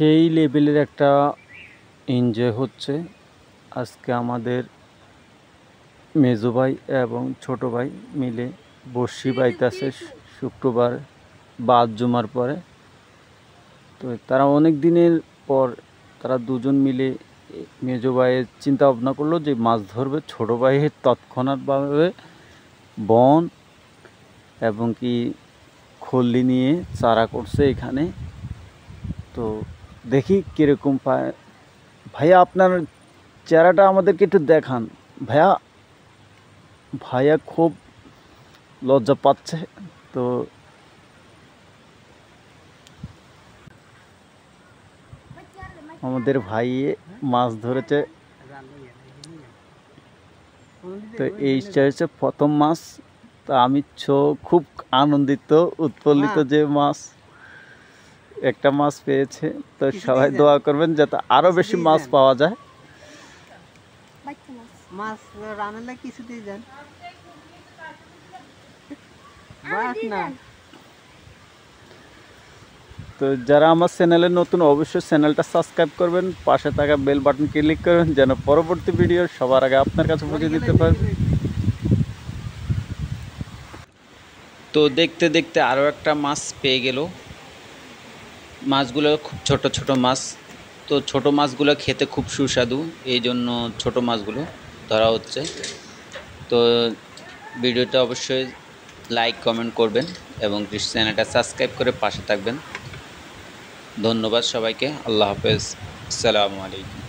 সেই লেভেলের একটা এনজয় হচ্ছে। আজকে আমাদের মেজো ভাই এবং ছোট ভাই মিলে বড়শি বাইতেছে শুক্রবার বাদ জুমার পরে। তো তারা অনেক দিনের পর তারা দুজন মিলে মেজো ভাইয়ের চিন্তা ভাবনা করলো যে মাছ ধরবে। ছোট ভাইয়ের তৎক্ষণাৎভাবে বন এবং কি খল্লি নিয়ে চারা করছে এখানে। তো দেখি কীরকম পায়। ভাইয়া আপনার চেহারাটা আমাদেরকে একটু দেখান। ভাইয়া ভাইয়া খুব লজ্জা পাচ্ছে। তো আমাদের ভাই মাছ ধরেছে। তো এই হচ্ছে প্রথম মাছ। তো আমি খুব আনন্দিত উৎফুল্লিত যে মাছ একটা মাছ পেয়েছে। তো সবাই দোয়া করবেন যাতে আরো বেশি মাছ পাওয়া যায়। মাছ রান্নালে কিছু দিয়ে যান বাস না। তো যারা আমার চ্যানেলে নতুন অবশ্যই চ্যানেলটা সাবস্ক্রাইব করবেন, পাশে থাকা বেল বাটন ক্লিক করবেন যেন পরবর্তী ভিডিও সবার আগে আপনার কাছে পৌঁছে দিতে পারবে। তো দেখতে দেখতে আরও একটা মাছ পেয়ে গেল। মাছগুলো খুব ছোট ছোট মাছ। তো ছোট মাছগুলো খেতে খুব সুস্বাদু, এই জন্য ছোট মাছগুলো ধরা হচ্ছে। তো ভিডিওটা অবশ্যই লাইক কমেন্ট করবেন এবং চ্যানেলটা সাবস্ক্রাইব করে পাশে থাকবেন। ধন্যবাদ সবাইকে। আল্লাহ হাফেজ। আসসালামু আলাইকুম।